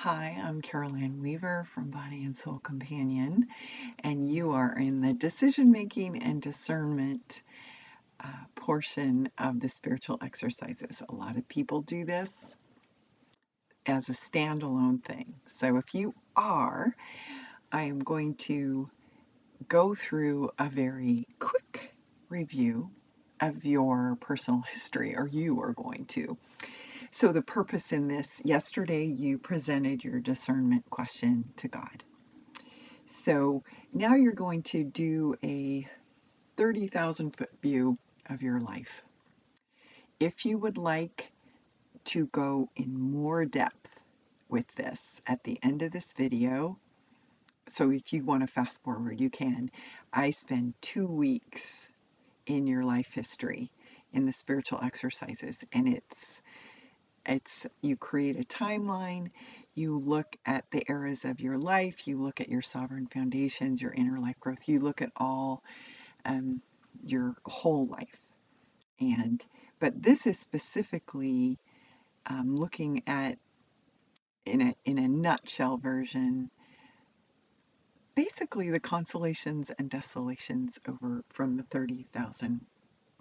Hi, I'm Caroline Weaver from Body and Soul Companion, and you are in the decision making and discernment portion of the spiritual exercises. A lot of people do this as a standalone thing. So if you are, I am going to go through a very quick review of your personal history, or you are going to. So the purpose in this, yesterday you presented your discernment question to God. So now you're going to do a 30,000 foot view of your life. If you would like to go in more depth with this at the end of this video, so if you want to fast forward, you can. I spend 2 weeks in your life history in the spiritual exercises, and it's you create a timeline, you look at the eras of your life, you look at your sovereign foundations, your inner life growth, you look at all your whole life. But this is specifically looking at, in a nutshell version, basically the consolations and desolations over from the 30,000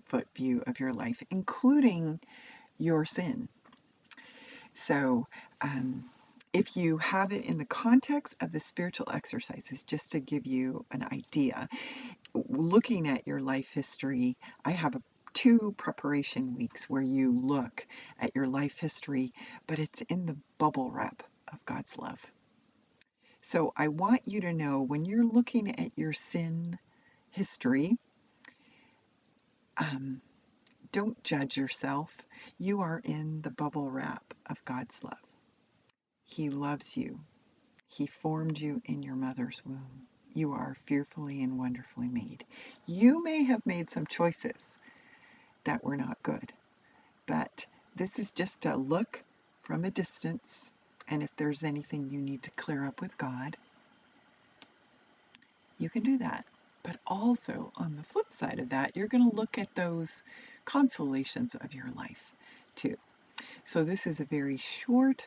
foot view of your life, including your sin. So if you have it in the context of the spiritual exercises, just to give you an idea, looking at your life history, I have 2 preparation weeks where you look at your life history, but it's in the bubble wrap of God's love. So I want you to know, when you're looking at your sin history, don't judge yourself. You are in the bubble wrap of God's love. He loves you. He formed you in your mother's womb. You are fearfully and wonderfully made. You may have made some choices that were not good, but this is just a look from a distance, and if there's anything you need to clear up with God, you can do that. But also, on the flip side of that, you're going to look at those consolations of your life too. So this is a very short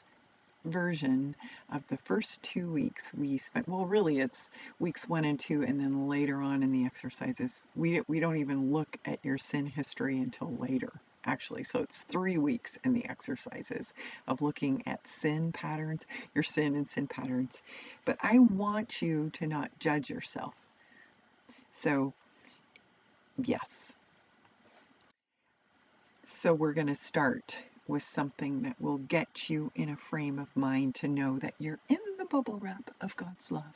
version of the first 2 weeks we spent. Well, really it's weeks 1 and 2, and then later on in the exercises we don't even look at your sin history until later, actually. So it's 3 weeks in the exercises of looking at sin patterns, your sin and sin patterns. But I want you to not judge yourself. So yes, so we're going to start with something that will get you in a frame of mind to know that you're in the bubble wrap of God's love.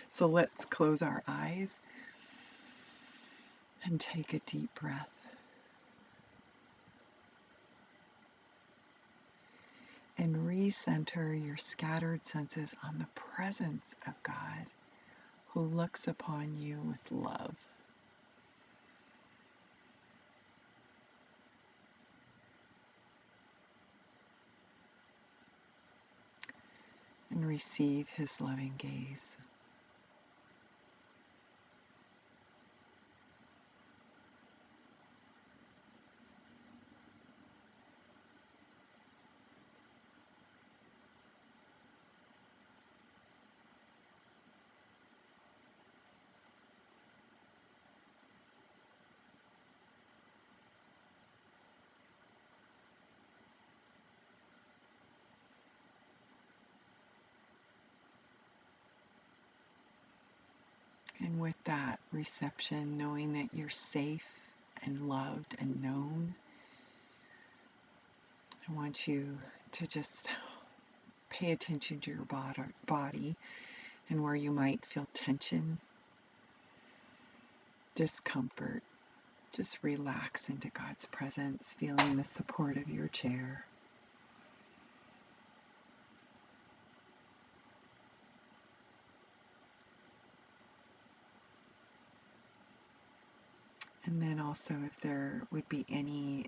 So let's close our eyes and take a deep breath. And recenter your scattered senses on the presence of God, who looks upon you with love. And receive his loving gaze. And with that reception, knowing that you're safe and loved and known, I want you to just pay attention to your body and where you might feel tension, discomfort. Just relax into God's presence, feeling the support of your chair. And then also, if there would be any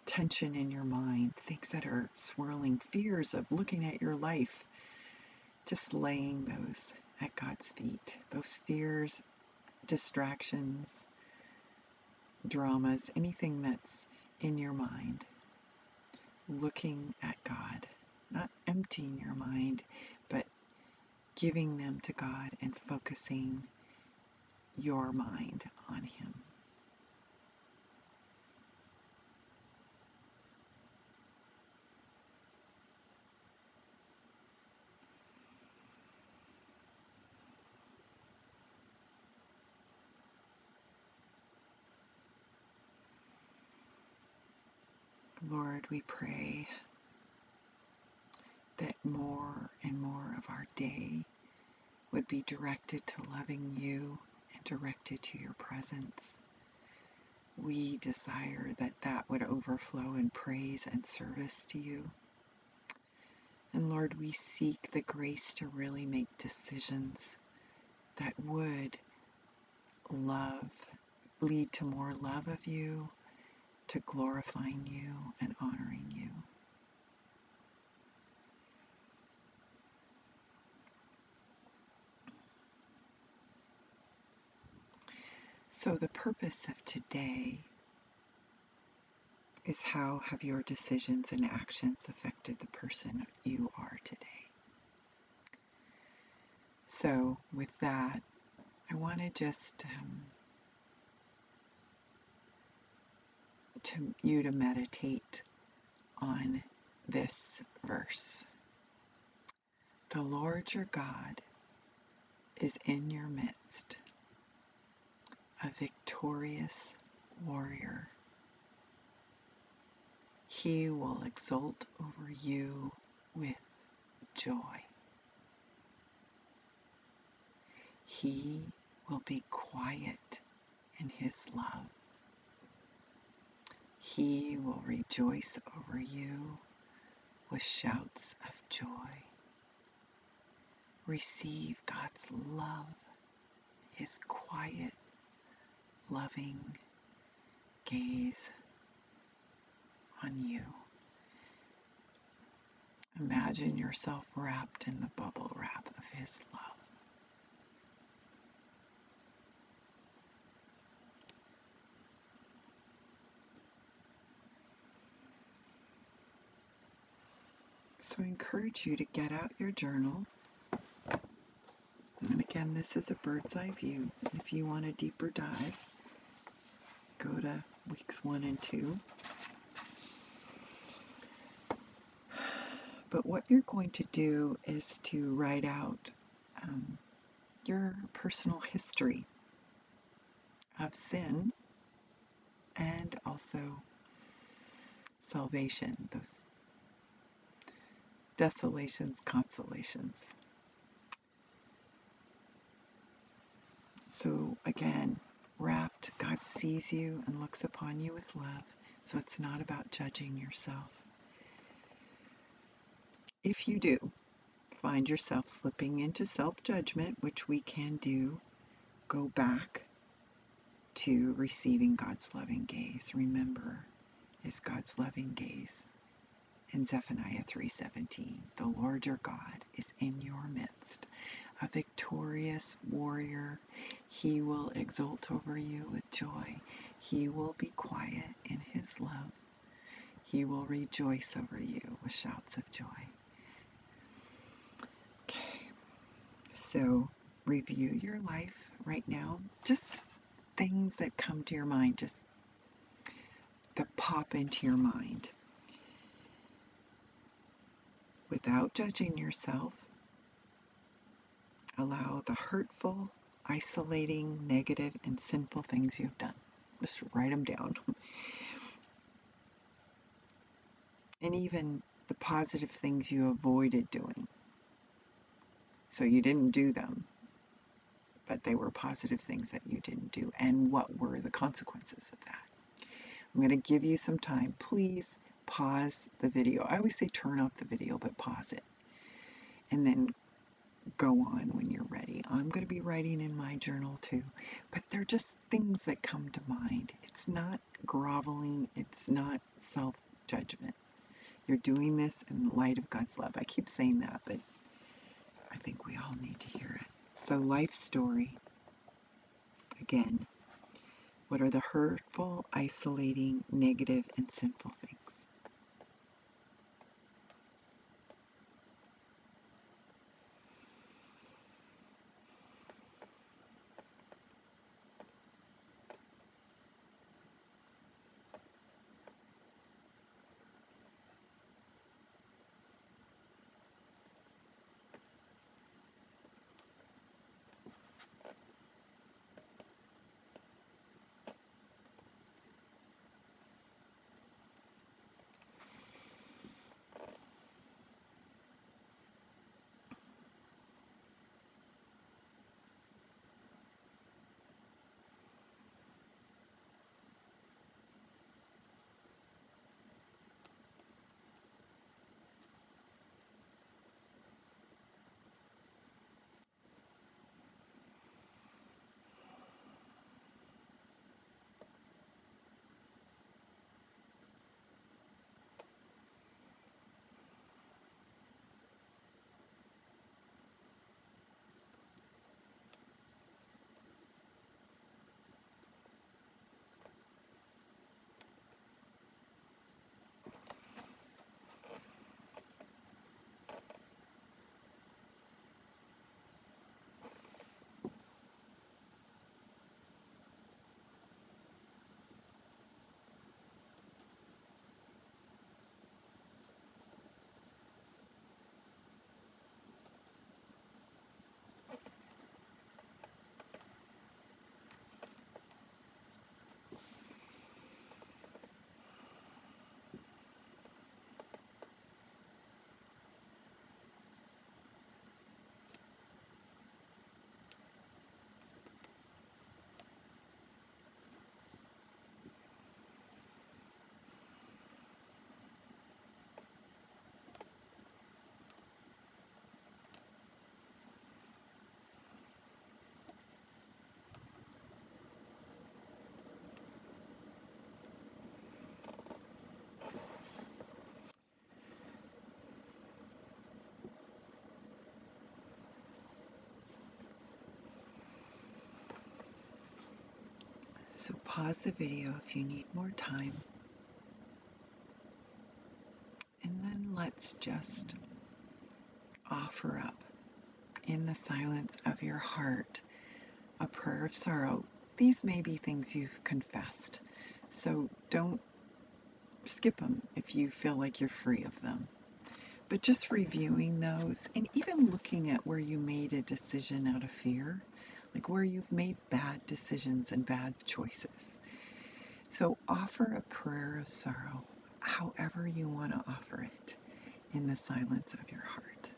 tension in your mind, things that are swirling, fears of looking at your life, just laying those at God's feet. Those fears, distractions, dramas, anything that's in your mind, looking at God not emptying your mind, but giving them to God and focusing your mind on Him. Lord, we pray that more and more of our day would be directed to loving you and directed to your presence. We desire that that would overflow in praise and service to you. And Lord, we seek the grace to really make decisions that would lead to more love of you, to glorifying you and honoring you. So the purpose of today is how have your decisions and actions affected the person you are today? So with that, I want to just you to meditate on this verse. The Lord your God is in your midst, a victorious warrior. He will exult over you with joy. He will be quiet in his love. He will rejoice over you with shouts of joy. Receive God's love, his quiet, loving gaze on you. Imagine yourself wrapped in the bubble wrap of his love. So I encourage you to get out your journal. And again, this is a bird's eye view. If you want a deeper dive, go to weeks 1 and 2. But what you're going to do is to write out your personal history of sin and also salvation, those desolations, consolations. So again, wrapped, God sees you and looks upon you with love. So it's not about judging yourself. If you do find yourself slipping into self-judgment, which we can do, go back to receiving God's loving gaze. Remember, is God's loving gaze in Zephaniah 3:17. The Lord your God is in your midst, a victorious warrior. He will exult over you with joy. He will be quiet in his love. He will rejoice over you with shouts of joy. Okay, so review your life right now. Just things that come to your mind, just that pop into your mind. Without judging yourself, allow the hurtful, isolating, negative, and sinful things you've done. Just write them down. And even the positive things you avoided doing. So you didn't do them, but they were positive things that you didn't do. And what were the consequences of that? I'm going to give you some time. Please pause the video. I always say turn off the video, but pause it. And then go on when you're ready. I'm going to be writing in my journal too, but they're just things that come to mind. It's not groveling. It's not self-judgment. You're doing this in light of God's love. I keep saying that, but I think we all need to hear it. So life story. Again, what are the hurtful, isolating, negative, and sinful things? So pause the video if you need more time, and then let's just offer up in the silence of your heart a prayer of sorrow. These may be things you've confessed, so don't skip them if you feel like you're free of them. But just reviewing those and even looking at where you made a decision out of fear, like where you've made bad decisions and bad choices. So offer a prayer of sorrow, however you want to offer it, in the silence of your heart.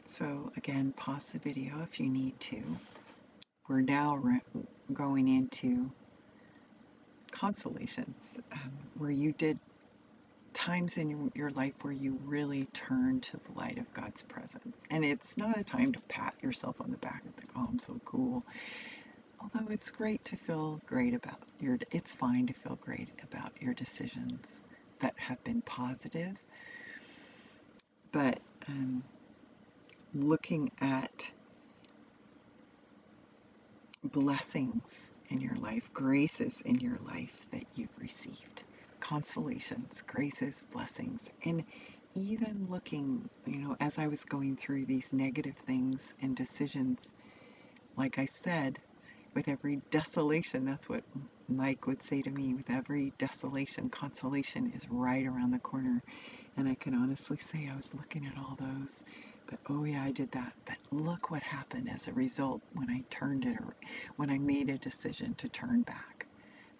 So again, pause the video if you need to. We're now going into consolations, where you did times in your life where you really turn to the light of God's presence. And it's not a time to pat yourself on the back and think, oh, I'm so cool. Although it's great to feel great about it's fine to feel great about your decisions that have been positive. But looking at blessings in your life, graces in your life that you've received, consolations, graces, blessings, and even looking, as I was going through these negative things and decisions, like I said, with every desolation, that's what Mike would say to me, with every desolation, consolation is right around the corner. And I can honestly say I was looking at all those, but oh yeah, I did that. But look what happened as a result when I turned it, or when I made a decision to turn back,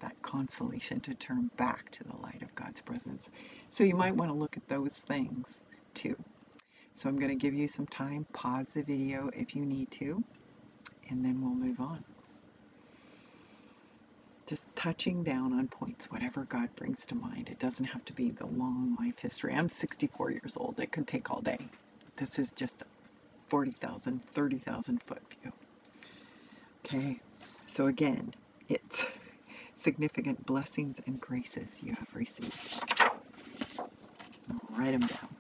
that consolation to turn back to the light of God's presence. So you might want to look at those things too. So I'm going to give you some time, pause the video if you need to, and then we'll move on. Just touching down on points, whatever God brings to mind. It doesn't have to be the long life history. I'm 64 years old. It could take all day. This is just a 40,000, 30,000 foot view. Okay, so again, it's significant blessings and graces you have received. Write them down.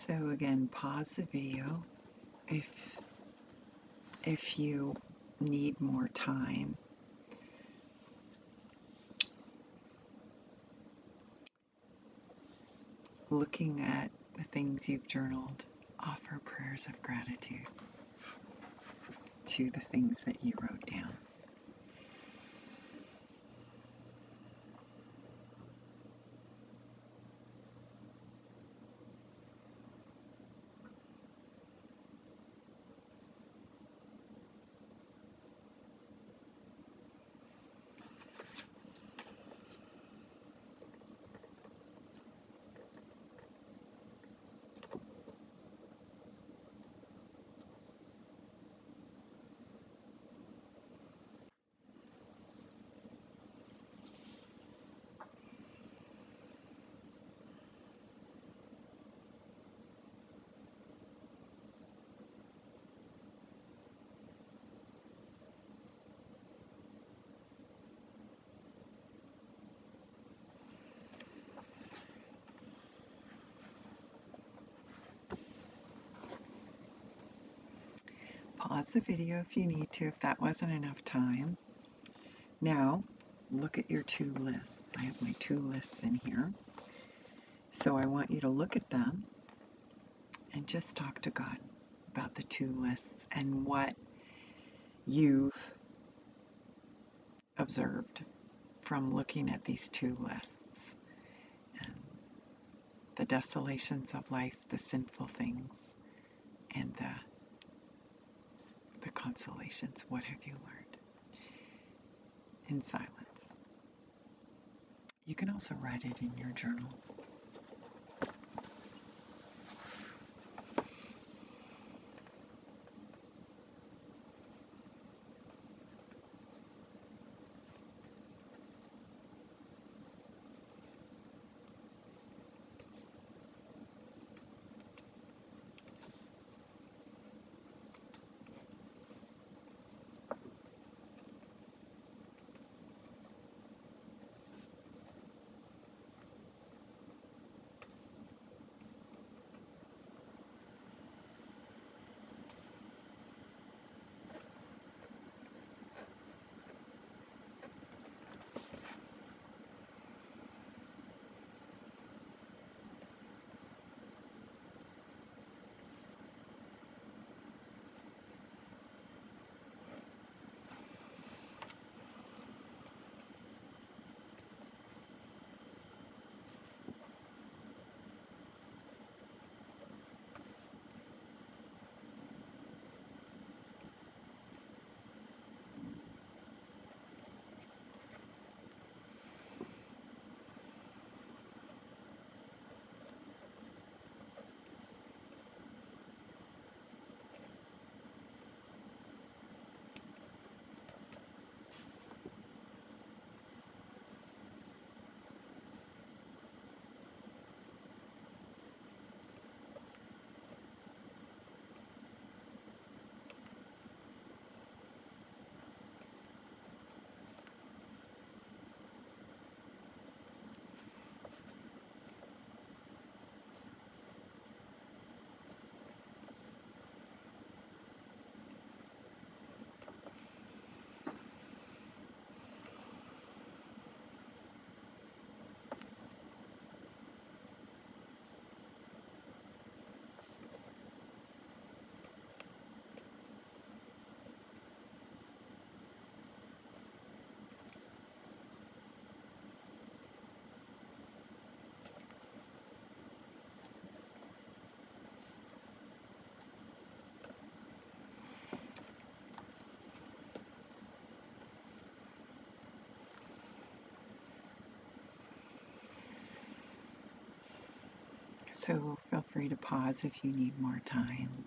So again, pause the video if you need more time. Looking at the things you've journaled, offer prayers of gratitude to the things that you wrote down. Pause the video if you need to, if that wasn't enough time. Now, look at your 2 lists. I have my 2 lists in here. So I want you to look at them and just talk to God about the 2 lists and what you've observed from looking at these 2 lists. And the desolations of life, the sinful things, and the consolations. What have you learned? In silence. You can also write it in your journal. So feel free to pause if you need more time.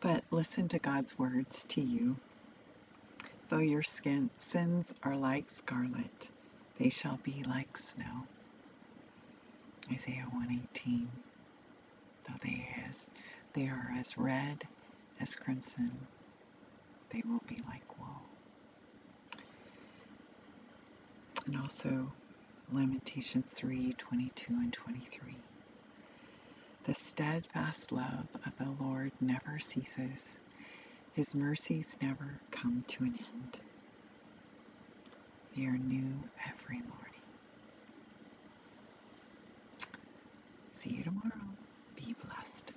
But listen to God's words to you. Though your sins are like scarlet, they shall be like snow. Isaiah 1:18. Though they are as red as crimson, they will be like wool. And also Lamentations 3:22 and 23. The steadfast love of the Lord never ceases. His mercies never come to an end. They are new every morning. See you tomorrow. Be blessed.